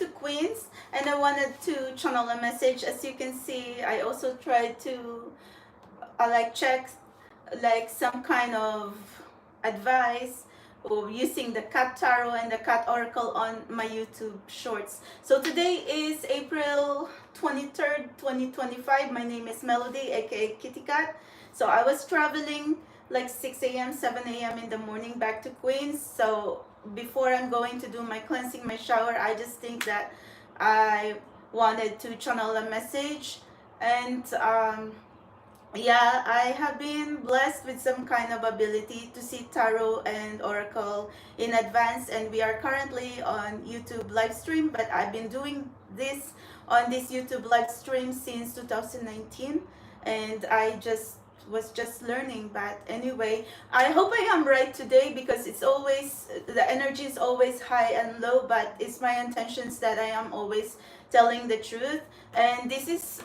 to Queens, and I wanted to channel a message. As you can see, I also tried to like check like some kind of advice or using the cat tarot and the cat oracle on my YouTube shorts. So today is April 23rd 2025. My name is Melody, aka Kitty Cat. So I was traveling like 6 a.m 7 a.m in the morning back to Queens. So before I'm going to do my cleansing, my shower, I just think that I wanted to channel a message. And yeah, I have been blessed with some kind of ability to see tarot and oracle in advance, and we are currently on YouTube live stream, but I've been doing this on this YouTube live stream since 2019, and I was just learning. But anyway, I hope I am right today, because it's always, the energy is always high and low, but it's my intentions that I am always telling the truth. And this is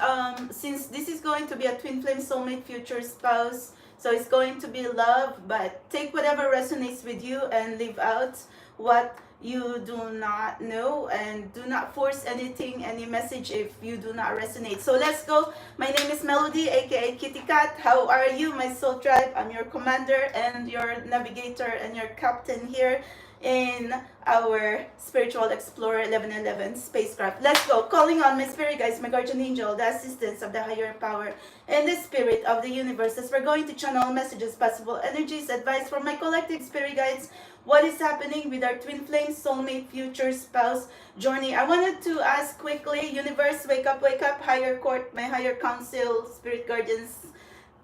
since this is going to be a twin flame soulmate future spouse, so it's going to be love, but take whatever resonates with you and leave out what you do not know, and do not force anything, any message, if you do not resonate. So let's go. My name is Melody, aka Kitty Cat. How are you, my soul tribe? I'm your commander and your navigator and your captain here in our spiritual explorer 1111 spacecraft. Let's go. Calling on my spirit guides, my guardian angel, the assistance of the higher power, and the spirit of the universe, as we're going to channel messages, possible energies, advice from my collective spirit guides, what is happening with our twin flame soulmate future spouse journey. I wanted to ask quickly, universe, wake up, higher court, my higher council, spirit guardians,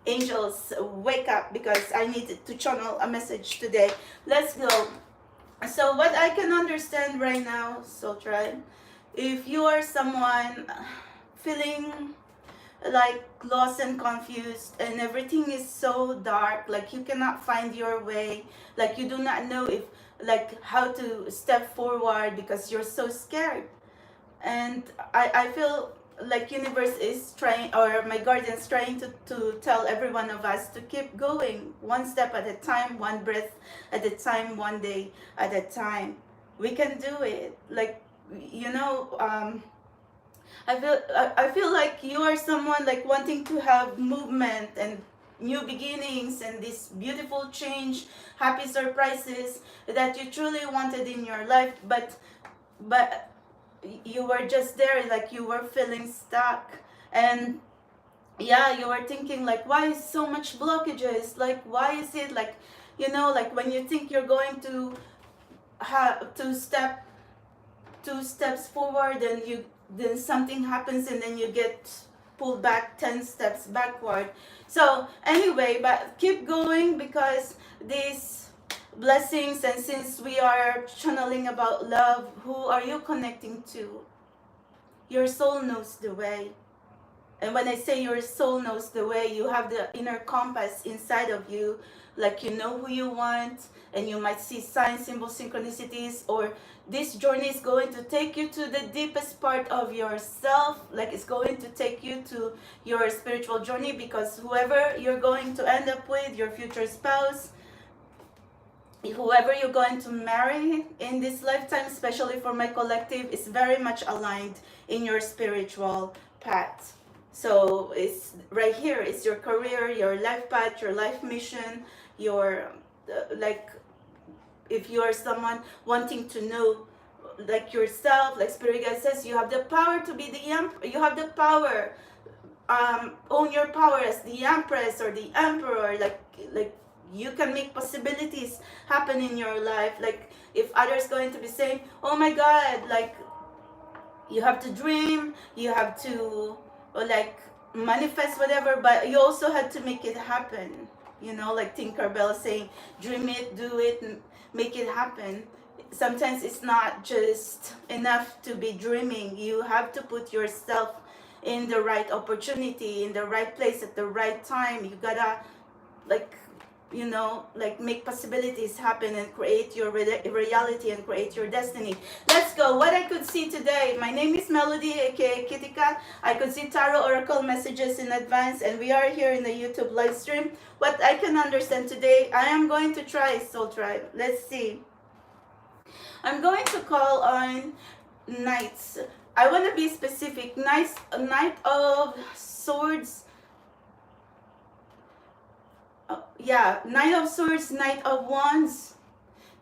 angels, wake up, because I needed to channel a message today. Let's go. So what I can understand right now, soul tribe, if you are someone feeling like lost and confused, and everything is so dark, like you cannot find your way, like you do not know if, like, how to step forward because you're so scared. And I feel like universe is trying, or my guardians trying to tell every one of us to keep going, one step at a time, one breath at a time, one day at a time. We can do it. Like, you know, I feel like you are someone like wanting to have movement and new beginnings and this beautiful change, happy surprises that you truly wanted in your life, but you were just there, like you were feeling stuck. And yeah, you were thinking like, why is so much blockages, like why is it, like, you know, like when you think you're going to have to step 2 steps forward, and then something happens, and then you get pulled back 10 steps backward. So anyway, but keep going, because these blessings, and since we are channeling about love, who are you connecting to? Your soul knows the way. And when I say your soul knows the way, you have the inner compass inside of you, like you know who you want, and you might see signs, symbols, synchronicities, or this journey is going to take you to the deepest part of yourself, like it's going to take you to your spiritual journey, because whoever you're going to end up with, your future spouse, whoever you're going to marry in this lifetime, especially for my collective, is very much aligned in your spiritual path. So it's right here, it's your career, your life path, your life mission, your like, if you are someone wanting to know like yourself, like spirit guide says, you have the power to be the you have the power, own your power as the empress or the emperor, like you can make possibilities happen in your life. Like if others going to be saying, oh my god, like you have to dream, you have to, or like manifest whatever, but you also had to make it happen, you know, like Tinkerbell saying, dream it, do it, and make it happen. Sometimes it's not just enough to be dreaming. You have to put yourself in the right opportunity, in the right place at the right time. You gotta, like, you know, like make possibilities happen and create your reality and create your destiny. Let's go. What I could see today, my name is Melody, aka Kitty Cat. I could see tarot oracle messages in advance, and we are here in the YouTube live stream. What I can understand today, I am going to try, soul tribe. Let's see. I'm going to call on knights. I want to be specific. Knights, Knight of Swords. Yeah, Knight of Swords, Knight of Wands,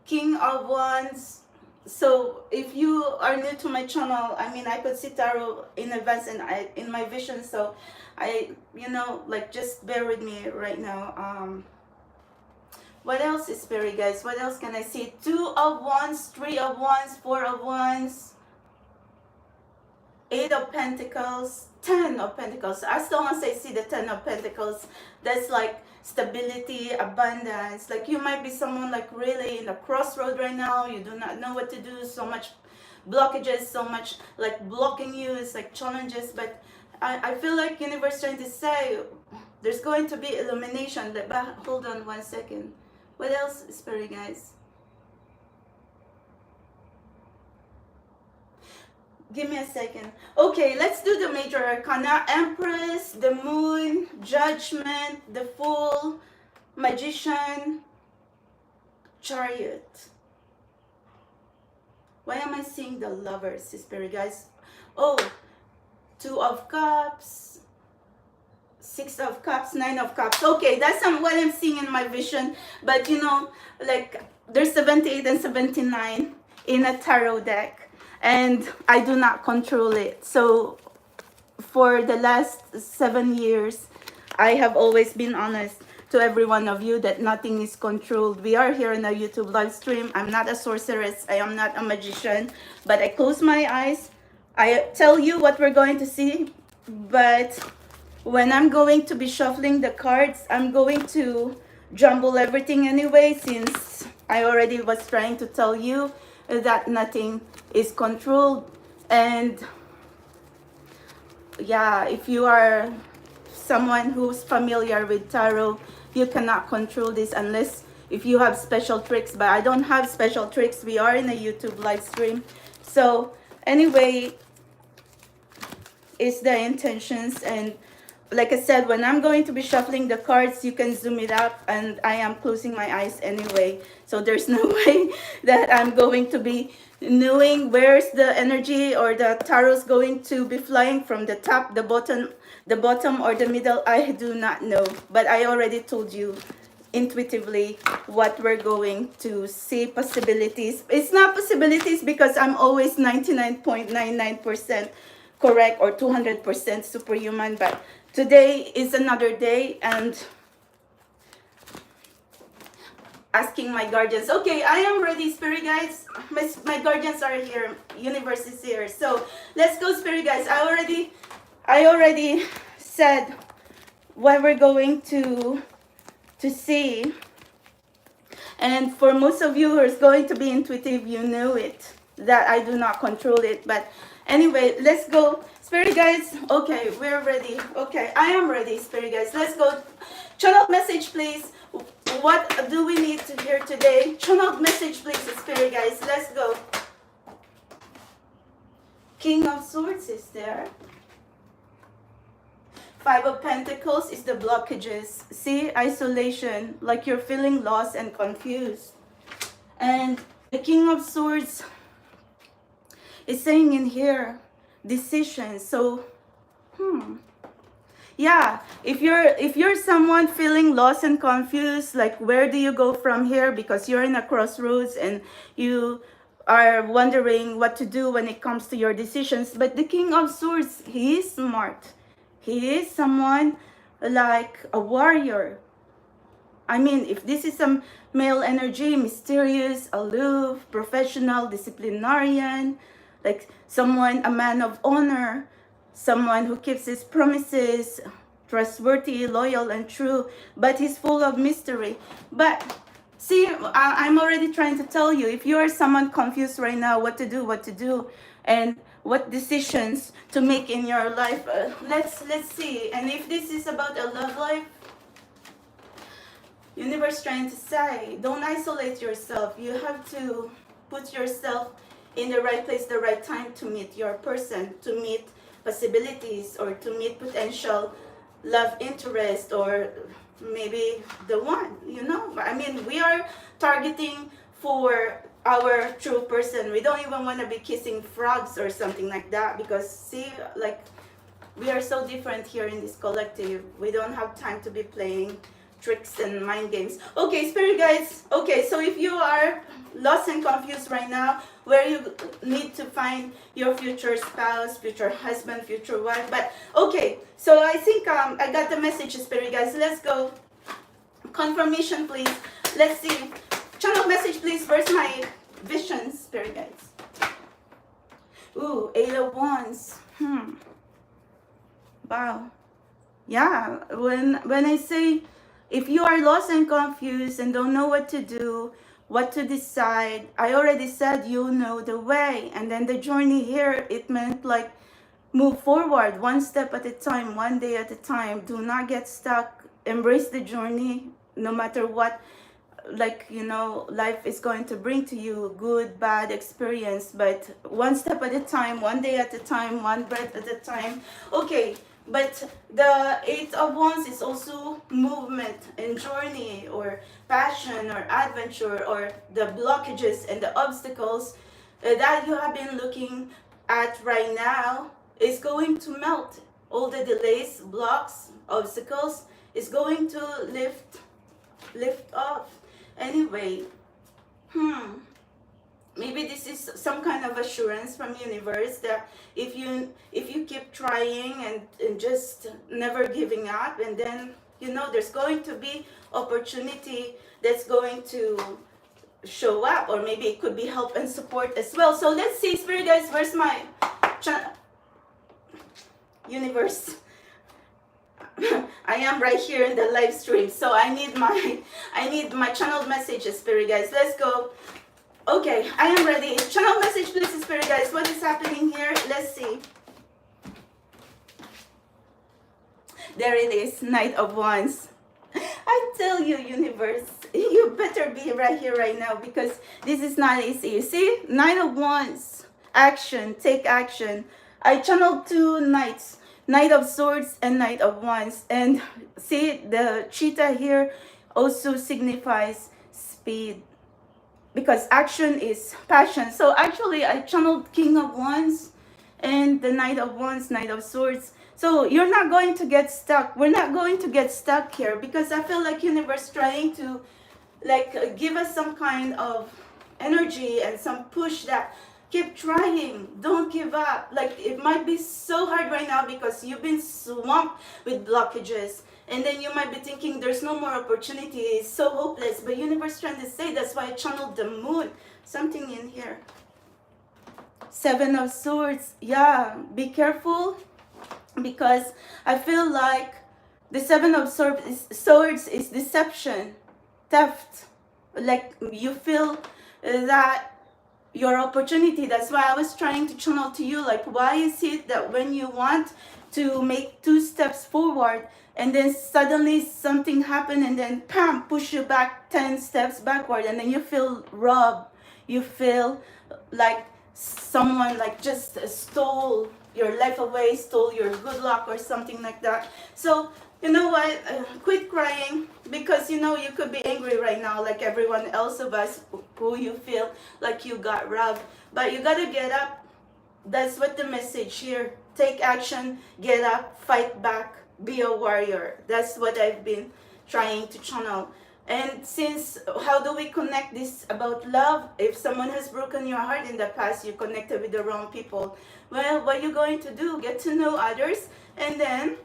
King of Wands. So if you are new to my channel, I mean, I could see tarot in advance and in my vision. So I, like, just bear with me right now. What else is spirit, guys? What else can I see? 2 of Wands, 3 of Wands, 4 of Wands, 8 of Pentacles, 10 of Pentacles. As long as I see the 10 of Pentacles, that's like stability, abundance. Like, you might be someone like really in a crossroad right now. You do not know what to do. So much blockages, so much like blocking you. It's like challenges. But I feel like universe trying to say there's going to be illumination. But hold on one second. What else, spirit, guys? Give me a second. Okay, let's do the major arcana. Empress, the Moon, Judgment, the Fool, Magician, Chariot. Why am I seeing the Lovers, spirit, guys? Oh, 2 of Cups, 6 of Cups, 9 of Cups. Okay, that's what I'm seeing in my vision. But like, there's 78 and 79 in a tarot deck. And I do not control it. So for the last 7 years, I have always been honest to every one of you that nothing is controlled. We are here in a YouTube live stream. I'm not a sorceress. I am not a magician. But I close my eyes. I tell you what we're going to see. But when I'm going to be shuffling the cards, I'm going to jumble everything anyway, since I already was trying to tell you that nothing is controlled. And yeah, if you are someone who's familiar with tarot, you cannot control this unless if you have special tricks. But I don't have special tricks. We are in a YouTube live stream. So anyway, it's the intentions. And like I said, when I'm going to be shuffling the cards, you can zoom it up, and I am closing my eyes anyway. So there's no way that I'm going to be knowing where's the energy or the tarot's going to be flying from the top, the bottom, or the middle. I do not know. But I already told you intuitively what we're going to see. Possibilities. It's not possibilities because I'm always 99.99% correct or 200% superhuman. But today is another day, and asking my guardians. Okay, I am ready, spirit guides. My guardians are here. Universe is here. So let's go, spirit guides. I already said what we're going to see. And for most of you who is going to be intuitive, you know it, that I do not control it. But anyway, let's go. Spirit guides, okay, we're ready. Okay, I am ready, spirit guides. Let's go. Channel message, please. What do we need to hear today? Channel message, please, spirit guides. Let's go. King of Swords is there. 5 of Pentacles is the blockages. See, isolation, like you're feeling lost and confused. And the King of Swords is saying in here, decisions. So, yeah, if you're someone feeling lost and confused, like where do you go from here, because you're in a crossroads and you are wondering what to do when it comes to your decisions. But the King of Swords, he is smart. He is someone like a warrior. I mean, if this is some male energy, mysterious, aloof, professional, disciplinarian, like someone, a man of honor, someone who keeps his promises, trustworthy, loyal, and true, but he's full of mystery. But see, I'm already trying to tell you, if you are someone confused right now, what to do, and what decisions to make in your life, let's see. And if this is about a love life, universe trying to say, don't isolate yourself. You have to put yourself in the right place, the right time to meet your person, to meet possibilities, or to meet potential love interest, or maybe the one, I mean, we are targeting for our true person. We don't even want to be kissing frogs or something like that, because see, like, we are so different here in this collective. We don't have time to be playing tricks and mind games. Okay, spirit guides. Okay, so if you are lost and confused right now, where you need to find your future spouse, future husband, future wife, but okay, so I think I got the message, spirit guides. Let's go. Confirmation, please. Let's see. Channel message, please. Where's my visions, spirit guides? Ooh, 8 of Wands. Wow. Yeah, when I say, if you are lost and confused and don't know what to do, what to decide, I already said you know the way. And then the journey here, it meant like move forward one step at a time, one day at a time. Do not get stuck. Embrace the journey, no matter what, like, you know, life is going to bring to you, good, bad experience, but one step at a time, one day at a time, one breath at a time. Okay, but the 8 of Wands is also movement and journey, or passion, or adventure, or the blockages and the obstacles that you have been looking at right now is going to melt. All the delays, blocks, obstacles is going to lift off. Anyway, maybe this is some kind of assurance from universe that if you keep trying and just never giving up, and then, you know, there's going to be opportunity that's going to show up, or maybe it could be help and support as well. So let's see, spirit guys, where's my universe? I am right here in the live stream, so I need my channeled messages, spirit guys. Let's go. Okay, I am ready. Channel message, please, spirit guys. What is happening here? Let's see. There it is, Knight of Wands. I tell you, universe, you better be right here right now, because this is not easy. You see, Knight of Wands, action, take action. I channeled 2 knights, Knight of Swords and Knight of Wands, and see, the cheetah here also signifies speed, because action is passion. So actually, I channeled King of Wands and the Knight of Wands, Knight of Swords. So you're not going to get stuck. We're not going to get stuck here, because I feel like universe trying to like give us some kind of energy and some push that keep trying, don't give up. Like, it might be so hard right now because you've been swamped with blockages, and then you might be thinking there's no more opportunity, it's so hopeless, but universe trying to say, that's why I channeled the moon. Something in here. 7 of Swords. Yeah, be careful, because I feel like the 7 of Swords is deception, theft. Like, you feel that your opportunity, that's why I was trying to channel to you, like, why is it that when you want to make 2 steps forward, and then suddenly something happened, and then pam, push you back 10 steps backward, and then you feel robbed, you feel like someone like just stole your life away, stole your good luck or something like that. So you know what, quit crying, because you know you could be angry right now like everyone else of us who you feel like you got robbed, but you gotta get up. That's what the message here. Take action, get up, fight back, be a warrior. That's what I've been trying to channel. And since, how do we connect this about love? If someone has broken your heart in the past, you connected with the wrong people. Well, what you're going to do, get to know others, and then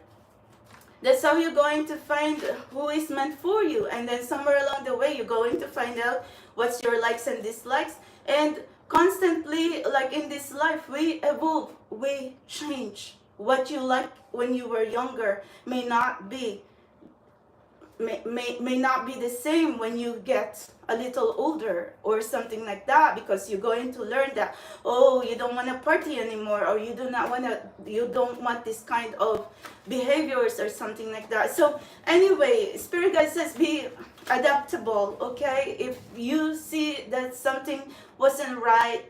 that's how you're going to find who is meant for you. And then somewhere along the way, you're going to find out what's your likes and dislikes. And constantly, like in this life, we evolve, we change. What you like when you were younger may not be the same when you get a little older or something like that, because you're going to learn that, oh, you don't want to party anymore, or you don't want this kind of behaviors or something like that. So anyway, spirit guide says be adaptable. Okay, if you see that something wasn't right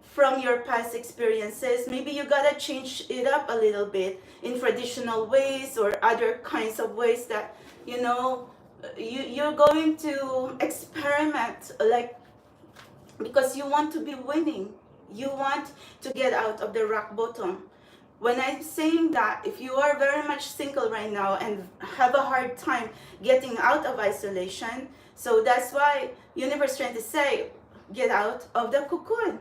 from your past experiences, maybe you gotta change it up a little bit in traditional ways or other kinds of ways that, you know, you're going to experiment, like because you want to be winning. You want to get out of the rock bottom. When I'm saying that, if you are very much single right now and have a hard time getting out of isolation, so that's why universe trying to say, get out of the cocoon.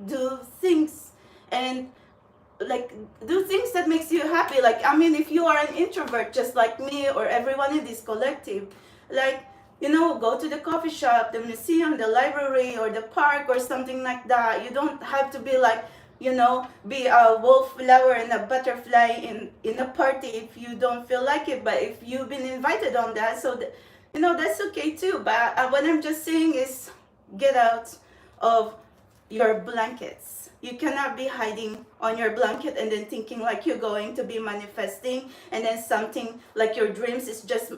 Do things, and like do things that makes you happy. Like, I mean, if you are an introvert just like me or everyone in this collective, like, you know, go to the coffee shop, the museum, the library, or the park, or something like that. You don't have to be like, you know, be a wallflower and a butterfly in a party if you don't feel like it. But if you've been invited on that, so that, you know, that's okay too. But what I'm just saying is, get out of your blankets. You cannot be hiding on your blanket and then thinking like you're going to be manifesting, and then something like your dreams is just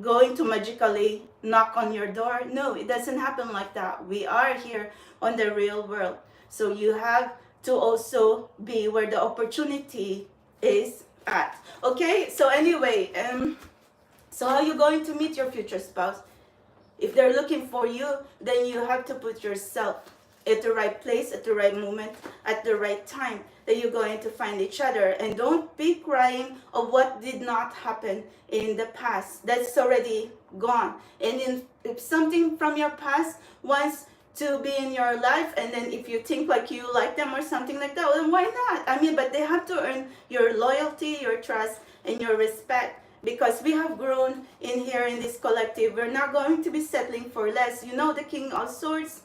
going to magically knock on your door. No, it doesn't happen like that. We are here on the real world. So you have to also be where the opportunity is at. Okay, so anyway, so how are you going to meet your future spouse? If they're looking for you, then you have to put yourself at the right place, at the right moment, at the right time, that you're going to find each other. And don't be crying of what did not happen in the past. That's already gone. And if something from your past wants to be in your life, and then if you think like you like them or something like that, then why not? I mean, but they have to earn your loyalty, your trust, and your respect. Because we have grown in here in this collective. We're not going to be settling for less. You know, the King of Swords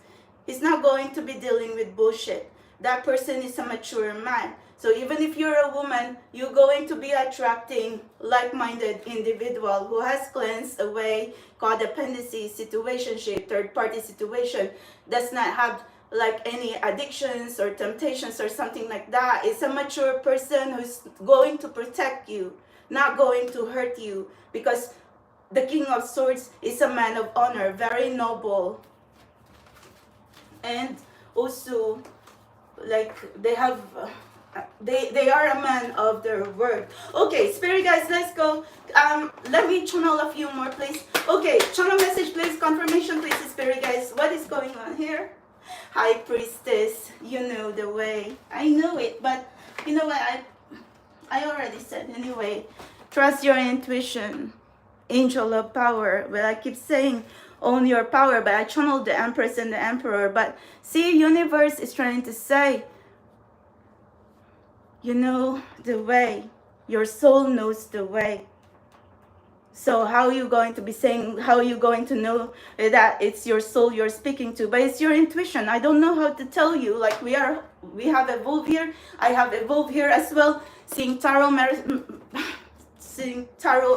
is not going to be dealing with bullshit. That person is a mature man. So even if you're a woman, you're going to be attracting like-minded individual who has cleansed away codependency, situationship, third-party situation, does not have like any addictions or temptations or something like that. It's a mature person who's going to protect you, not going to hurt you, because the King of Swords is a man of honor, very noble, and also like they have they are a man of their word. Okay, spirit guys, let's go. Let me channel a few more, please. Okay, channel message, please. Confirmation, please, spirit guys. What is going on here? High priestess, you know the way. I know it, but you know what, I already said anyway. Trust your intuition. Angel of power. Well, I keep saying own your power, but I channeled the Empress and the Emperor. But see, universe is trying to say, you know the way. Your soul knows the way. So how are you going to be saying, how are you going to know that it's your soul you're speaking to? But it's your intuition. I don't know how to tell you. Like we have evolved here. I have evolved here as well. Seeing tarot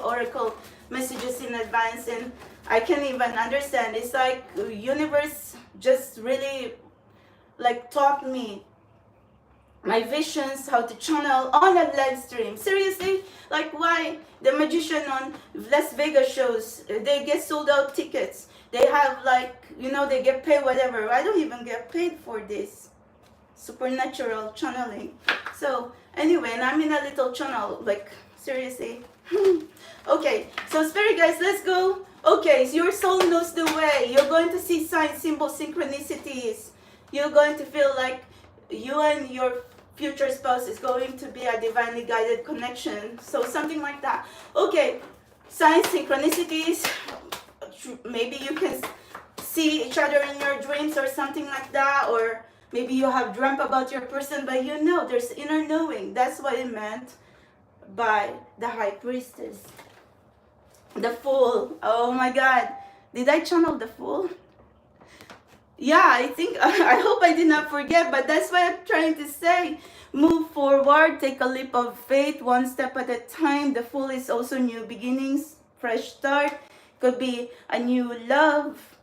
oracle messages in advance, and I can't even understand. It's like universe just really like taught me my visions, how to channel on a live stream. Seriously, like why the magician on Las Vegas shows, they get sold out tickets. They have like, you know, they get paid whatever. I don't even get paid for this supernatural channeling. So anyway, and I'm in a little channel, like seriously. Okay, so spirit guys, let's go. Okay, so your soul knows the way. You're going to see signs, symbols, synchronicities. You're going to feel like you and your future spouse is going to be a divinely guided connection. So something like that. Okay, signs, synchronicities. Maybe you can see each other in your dreams or something like that. Or maybe you have dreamt about your person, but you know, there's inner knowing. That's what it meant by the High Priestess. The Fool. Oh my God. Did I channel the Fool? Yeah, I think, I hope I did not forget, but that's what I'm trying to say. Move forward, take a leap of faith, one step at a time. The Fool is also new beginnings, fresh start. Could be a new love,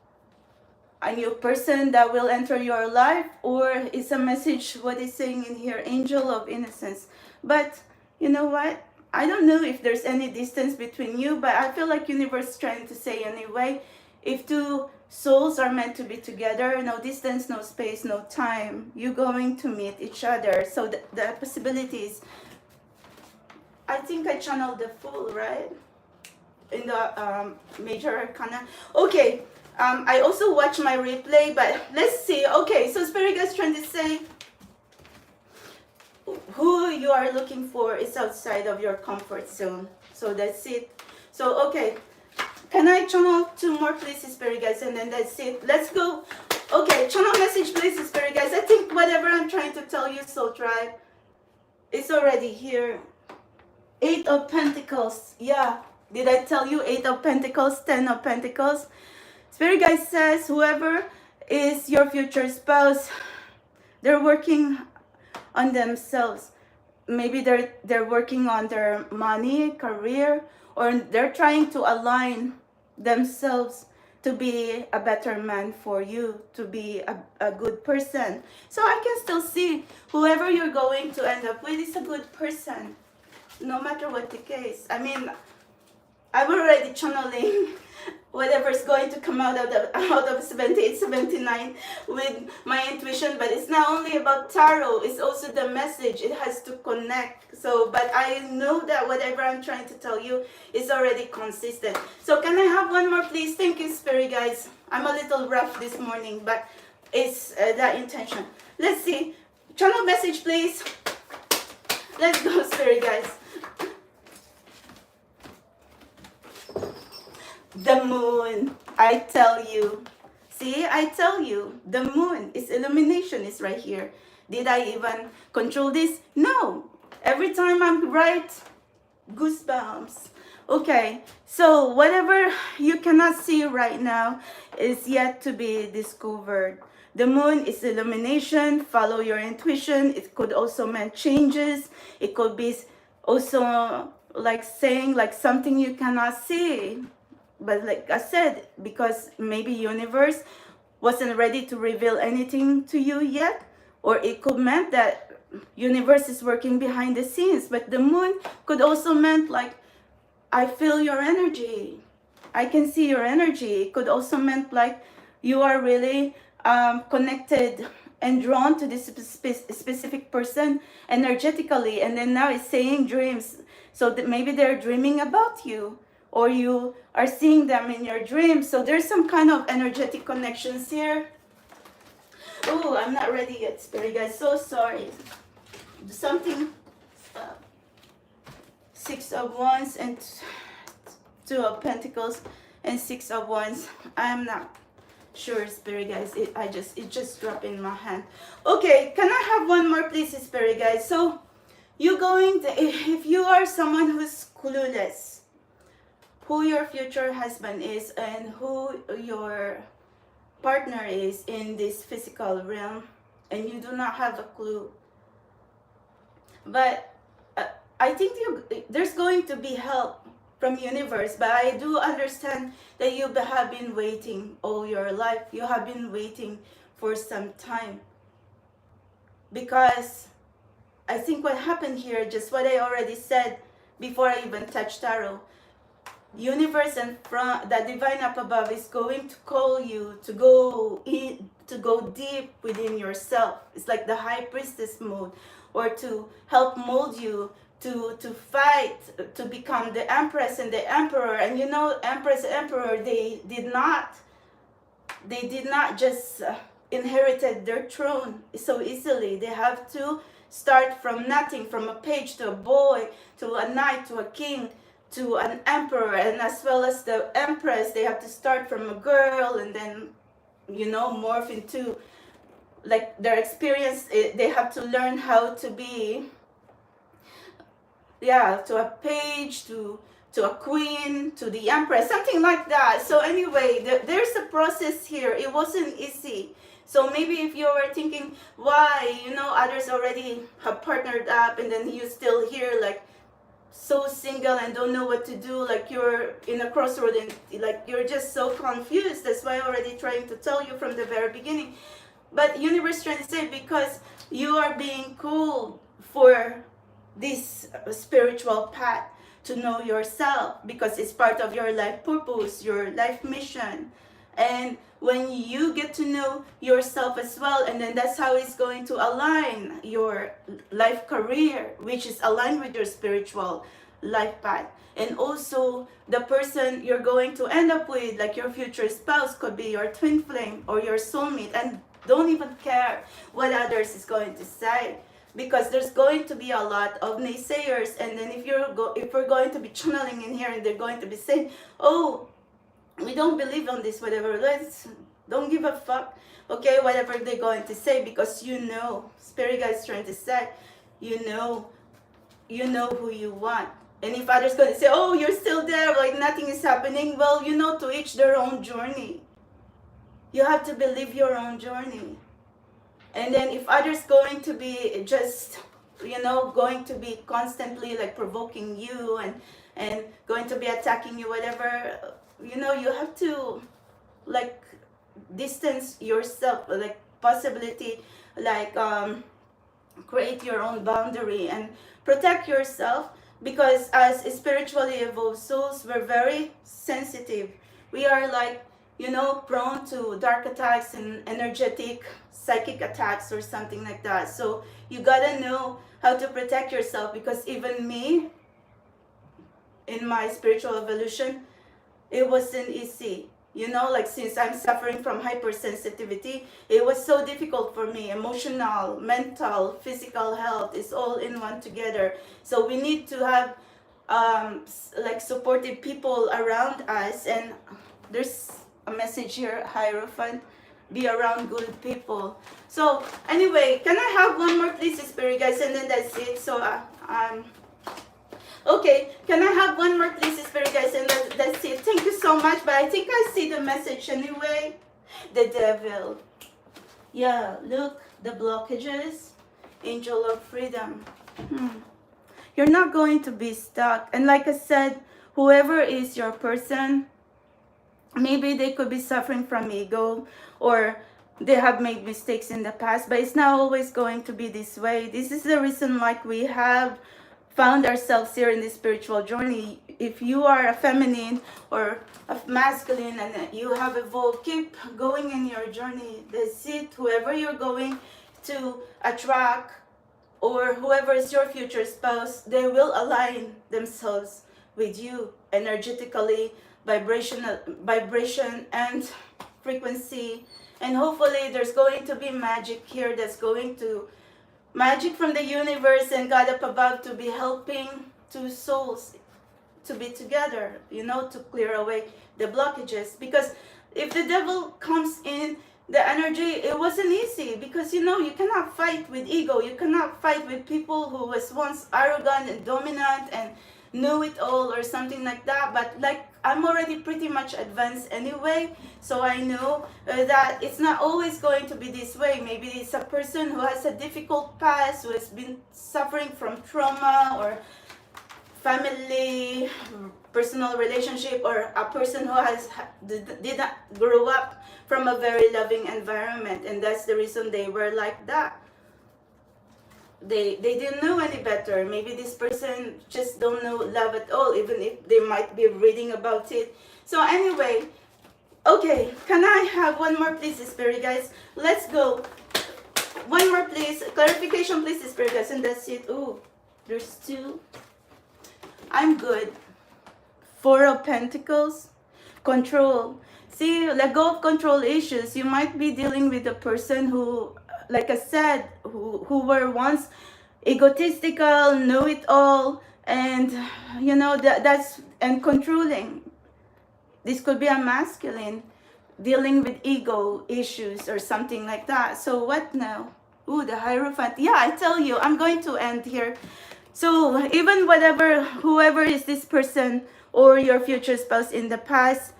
a new person that will enter your life, or it's a message, what is saying in here, angel of innocence. But you know what? I don't know if there's any distance between you, but I feel like universe is trying to say anyway, if two souls are meant to be together, no distance, no space, no time, you're going to meet each other. So the possibilities, I think I channeled the Fool, right? In the major arcana. Okay, I also watch my replay, but let's see. Okay, so Spirit Guides trying to say who you are looking for is outside of your comfort zone. So that's it. So, okay. Can I channel 2 more please, Spirit Guides, and then that's it. Let's go. Okay, channel message please, Spirit Guides. I think whatever I'm trying to tell you, Soul Tribe, it's already here. 8 of Pentacles. Yeah. Did I tell you 8 of Pentacles, 10 of Pentacles? Spirit Guide says whoever is your future spouse, they're working on themselves. Maybe they're working on their money, career, or they're trying to align themselves to be a better man for you, to be a good person. So I can still see whoever you're going to end up with is a good person, no matter what the case. I mean, I'm already channeling whatever's going to come out of 78, 79 with my intuition, but it's not only about tarot, it's also the message. It has to connect. So, but I know that whatever I'm trying to tell you is already consistent. So can I have one more please? Thank you, Spirit Guides. I'm a little rough this morning, but it's that intention. Let's see. Channel message please. Let's go, Spirit Guides. The moon, I tell you. See, I tell you, the moon is illumination, is right here. Did I even control this? No. Every time I'm right, goosebumps. Okay, so whatever you cannot see right now is yet to be discovered. The moon is illumination. Follow your intuition. It could also mean changes. It could be also like saying like something you cannot see. But like I said, because maybe universe wasn't ready to reveal anything to you yet, or it could mean that universe is working behind the scenes. But the moon could also mean like, I feel your energy. I can see your energy. It could also mean like you are really connected and drawn to this specific person energetically. And then now it's saying dreams. So that maybe they're dreaming about you, or you are seeing them in your dreams. So there's some kind of energetic connections here. Oh, I'm not ready yet, Spirit Guys. So sorry. Something. 6 of Wands and 2 of Pentacles and 6 of Wands. I'm not sure, Spirit Guys. It just dropped in my hand. Okay, can I have one more, please, Spirit Guys? So you're going to, if you are someone who's clueless, who your future husband is and who your partner is in this physical realm, and you do not have a clue, but I think there's going to be help from universe. But I do understand that you have been waiting all your life. You have been waiting for some time, because I think what happened here, just what I already said before I even touched tarot, universe and from the divine up above is going to call you to go in, to go deep within yourself. It's like the high priestess mode, or to help mold you to fight to become the empress and the emperor. And you know, empress, emperor, they did not just inherited their throne so easily. They have to start from nothing, from a page to a boy to a knight to a king to an emperor. And as well as the empress, they have to start from a girl and then, you know, morph into like their experience. They have to learn how to be, yeah, to a page, to a queen, to the empress, something like that. So anyway, there's a process here. It wasn't easy. So maybe if you were thinking, why, you know, others already have partnered up and then you still here like so single and don't know what to do, like you're in a crossroad and like you're just so confused. That's why I'm already trying to tell you from the very beginning. But universe trying to say, because you are being called for this spiritual path to know yourself, because it's part of your life purpose, your life mission. And when you get to know yourself as well, and then that's how it's going to align your life career, which is aligned with your spiritual life path. And also the person you're going to end up with, like your future spouse, could be your twin flame or your soulmate, and don't even care what others is going to say, because there's going to be a lot of naysayers. And then if we're going to be channeling in here and they're going to be saying, oh, we don't believe on this, whatever, let's don't give a fuck, okay, whatever they're going to say, because you know, spirit guide is trying to say, you know who you want. And if others going to say, oh, you're still there, like nothing is happening, well, you know, to each their own journey. You have to believe your own journey. And then if others going to be just, you know, going to be constantly like provoking you and going to be attacking you, whatever, you know, you have to like distance yourself, like possibility, like create your own boundary and protect yourself, because as spiritually evolved souls, we're very sensitive. We are like, you know, prone to dark attacks and energetic psychic attacks or something like that. So you gotta know how to protect yourself, because even me, in my spiritual evolution, it wasn't easy. You know, like since I'm suffering from hypersensitivity, it was so difficult for me. Emotional, mental, physical health is all in one together. So we need to have like supportive people around us. And there's a message here, Hierophant, be around good people. So anyway, can I have one more please, spirit guys, and then that's it. So okay, can I have one more please, spirit guys, and that's it. Thank you so much, but I think I see the message anyway. The devil. Yeah, look, the blockages. Angel of freedom. You're not going to be stuck. And like I said, whoever is your person, maybe they could be suffering from ego, or they have made mistakes in the past, but it's not always going to be this way. This is the reason why we have found ourselves here in this spiritual journey. If you are a feminine or a masculine and you have evolved, keep going in your journey. That's it. Whoever you're going to attract, or whoever is your future spouse, they will align themselves with you energetically, vibration and frequency. And hopefully there's going to be magic here, that's going to magic from the universe and God up above to be helping two souls to be together, you know, to clear away the blockages. Because if the devil comes in the energy, it wasn't easy, because you know, you cannot fight with ego, you cannot fight with people who was once arrogant and dominant and knew it all or something like that. But like, I'm already pretty much advanced anyway, so I know that it's not always going to be this way. Maybe it's a person who has a difficult past, who has been suffering from trauma or family, personal relationship, or a person who did not grow up from a very loving environment, and that's the reason they were like that. They didn't know any better. Maybe this person just don't know love at all, even if they might be reading about it. So anyway, okay, can I have one more please, spirit guys? Let's go. One more please, clarification please, spirit guys, and that's it. Oh, there's two. I'm good. Four of Pentacles, control. See, let go of control issues. You might be dealing with a person who, like I said, who were once egotistical, know it all, and you know, and controlling. This could be a masculine dealing with ego issues or something like that. So what now? Ooh, the Hierophant. Yeah, I tell you, I'm going to end here. So even whoever is this person or your future spouse in the past,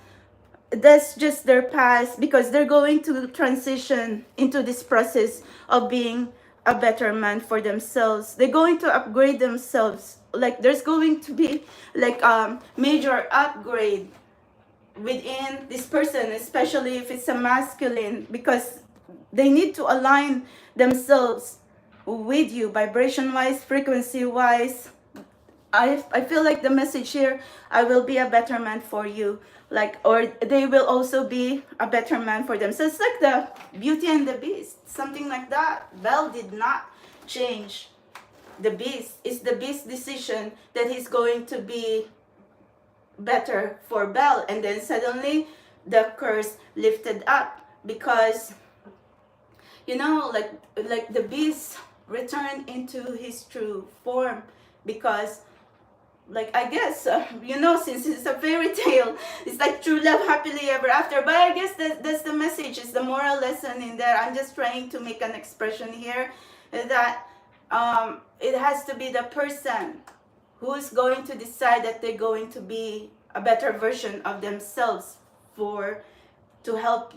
that's just their past, because they're going to transition into this process of being a better man for themselves. They're going to upgrade themselves. Like there's going to be like a major upgrade within this person, especially if it's a masculine, because they need to align themselves with you, vibration wise, frequency wise. I feel like the message here, I will be a better man for you, like, or they will also be a better man for them. So it's like the Beauty and the Beast, something like that. Belle did not change. the beast. It's the beast's decision that he's going to be better for Belle, and then suddenly the curse lifted up because, you know, like the beast returned into his true form, because like I guess you know, since it's a fairy tale, it's like true love happily ever after. But I guess that's the message, is the moral lesson in there. I'm just trying to make an expression here that it has to be the person who's going to decide that they're going to be a better version of themselves, for to help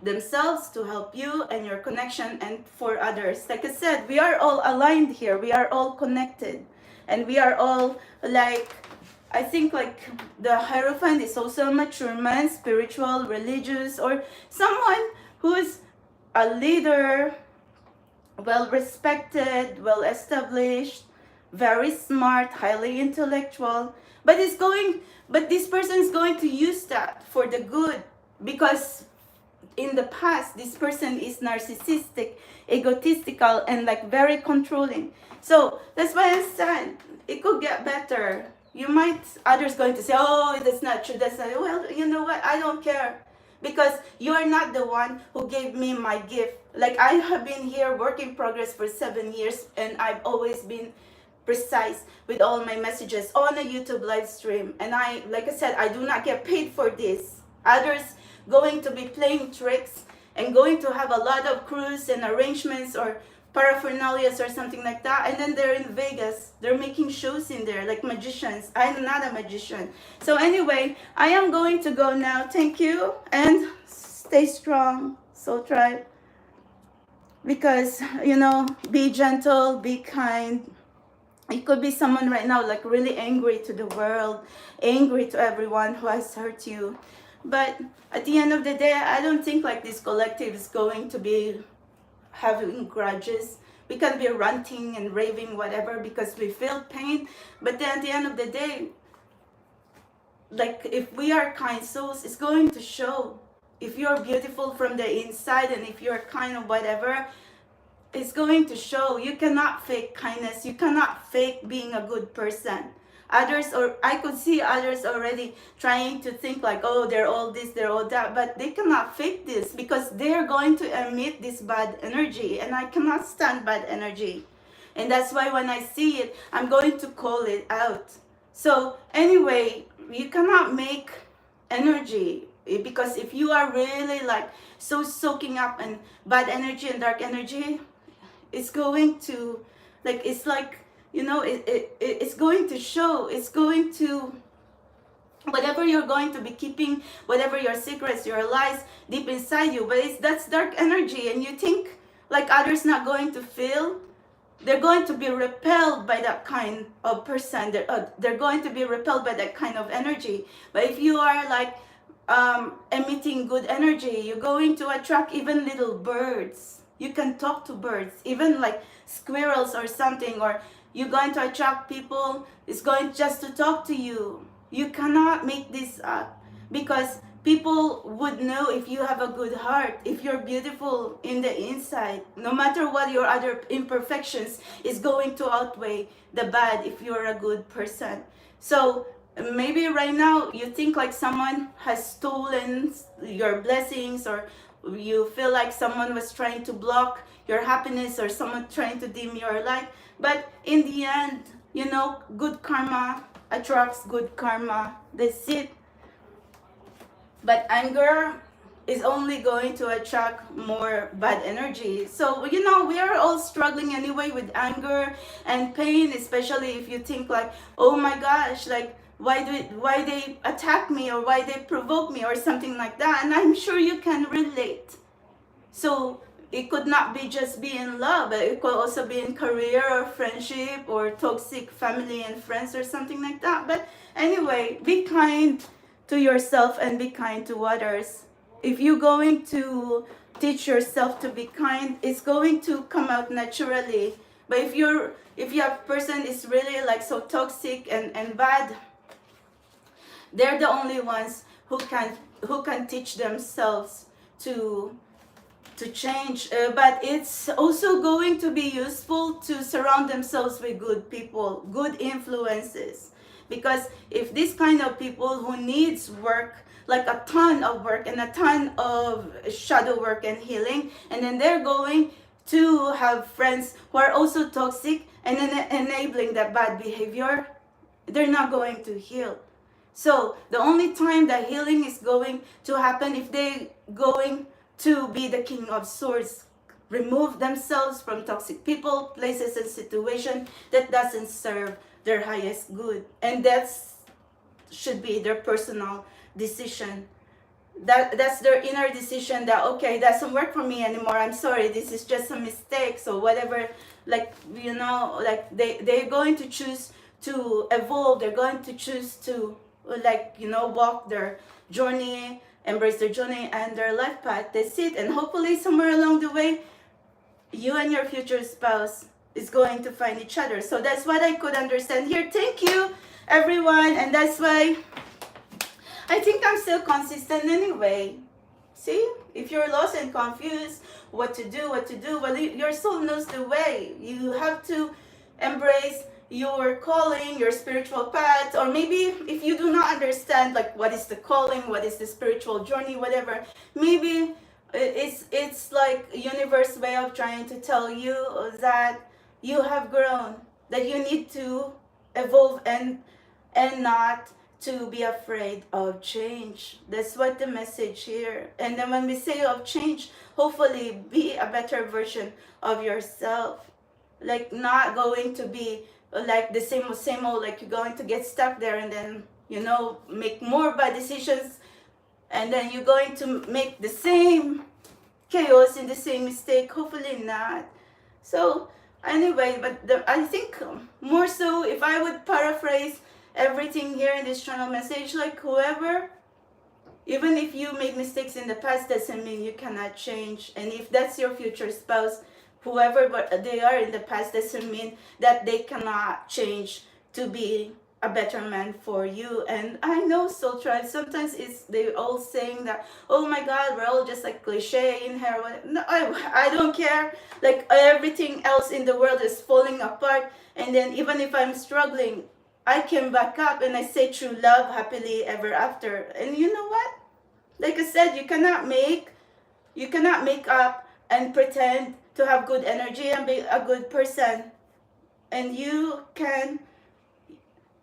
themselves, to help you and your connection, and for others. Like I said, we are all aligned here, we are all connected, and we are all like, I think like the Hierophant is also a mature man, spiritual, religious, or someone who's a leader, well respected, well established, very smart, highly intellectual, but this person is going to use that for the good, because in the past this person is narcissistic, egotistical, and like very controlling. So that's why I said it could get better. You might, others going to say, oh, that's not true, that's not, well, you know what, I don't care, because you are not the one who gave me my gift. Like I have been here work in progress for 7 years, and I've always been precise with all my messages on a YouTube live stream, and I, like I said, I do not get paid for this. Others going to be playing tricks and going to have a lot of crews and arrangements or paraphernalias or something like that, and then they're in Vegas, they're making shows in there like magicians. I'm not a magician. So anyway, I am going to go now. Thank you, and stay strong, Soul Tribe, because you know, be gentle, be kind. It could be someone right now like really angry to the world, angry to everyone who has hurt you. But at the end of the day, I don't think like this collective is going to be having grudges. We can be ranting and raving, whatever, because we feel pain. But then at the end of the day, like if we are kind souls, it's going to show. If you're beautiful from the inside, and if you're kind of whatever, it's going to show. You cannot fake kindness. You cannot fake being a good person. Others, or I could see others already trying to think like, oh, they're all this, they're all that, but they cannot fake this, because they're going to emit this bad energy, and I cannot stand bad energy. And that's why when I see it, I'm going to call it out. So anyway, you cannot make energy, because if you are really like so soaking up in bad energy and dark energy, it's going to, like, it's like, you know, it's going to show. It's going to, whatever you're going to be keeping, whatever your secrets, your lies deep inside you, but that's dark energy, and you think like others not going to feel. They're going to be repelled by that kind of person. They're going to be repelled by that kind of energy. But if you are like emitting good energy, you're going to attract even little birds. You can talk to birds, even like squirrels or something, or you're going to attract people is going just to talk to you. You cannot make this up, because people would know if you have a good heart, if you're beautiful in the inside. No matter what your other imperfections is going to outweigh the bad if you're a good person. So maybe right now you think like someone has stolen your blessings, or you feel like someone was trying to block your happiness, or someone trying to dim your light. But in the end, you know, good karma attracts good karma. That's it. But anger is only going to attract more bad energy. So, you know, we are all struggling anyway with anger and pain, especially if you think like, oh my gosh, like, why they attack me, or why they provoke me, or something like that. And I'm sure you can relate. So it could not be just be in love, but it could also be in career or friendship or toxic family and friends or something like that. But anyway, be kind to yourself and be kind to others. If you're going to teach yourself to be kind, it's going to come out naturally. But if your person is really like so toxic and bad, they're the only ones who can teach themselves to to change, but it's also going to be useful to surround themselves with good people, good influences. Because if this kind of people who needs work, like a ton of work and a ton of shadow work and healing, and then they're going to have friends who are also toxic and then enabling that bad behavior, they're not going to heal. So the only time that healing is going to happen if they going to be the king of swords, remove themselves from toxic people, places, and situations that doesn't serve their highest good, and that's should be their personal decision. That's their inner decision that, okay, that doesn't work for me anymore, I'm sorry, this is just a mistake, so whatever, like, you know, like they're going to choose to evolve, they're going to choose to, like, you know, walk their journey, embrace their journey and their life path. That's it. And hopefully somewhere along the way, you and your future spouse is going to find each other. So that's what I could understand here. Thank you, everyone. And that's why I think I'm still consistent anyway. See, if you're lost and confused what to do, well, your soul knows the way. You have to embrace your calling, your spiritual path, or maybe if you do not understand, like, what is the calling, what is the spiritual journey, whatever, maybe it's like universe way of trying to tell you that you have grown, that you need to evolve and not to be afraid of change. That's what the message here. And then when we say of change, hopefully be a better version of yourself. Like, not going to be like the same old, like you're going to get stuck there and then, you know, make more bad decisions, and then you're going to make the same chaos and the same mistake. Hopefully not. So anyway, but I think more so, if I would paraphrase everything here in this channel message, like, whoever, even if you made mistakes in the past, doesn't mean you cannot change. And if that's your future spouse, whoever they are in the past, doesn't mean that they cannot change to be a better man for you. And I know Soul Tribe, sometimes they all saying that, oh my God, we're all just like cliche in here. No, I don't care. Like, everything else in the world is falling apart, and then even if I'm struggling, I can back up and I say true love, happily ever after. And you know what? Like I said, you cannot make up and pretend to have good energy and be a good person. And you can,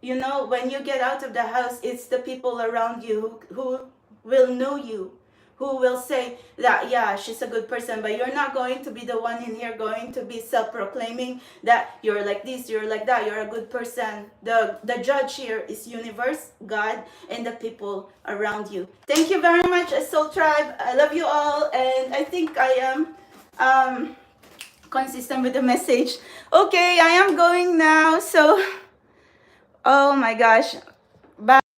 you know, when you get out of the house, it's the people around you who will know you, who will say that, yeah, she's a good person. But you're not going to be the one in here going to be self-proclaiming that you're like this, you're like that, you're a good person. The judge here is universe, God, and the people around you. Thank you very much, Soul Tribe. I love you all, and I think I am consistent with the message. Okay, I am going now. So, oh my gosh, bye.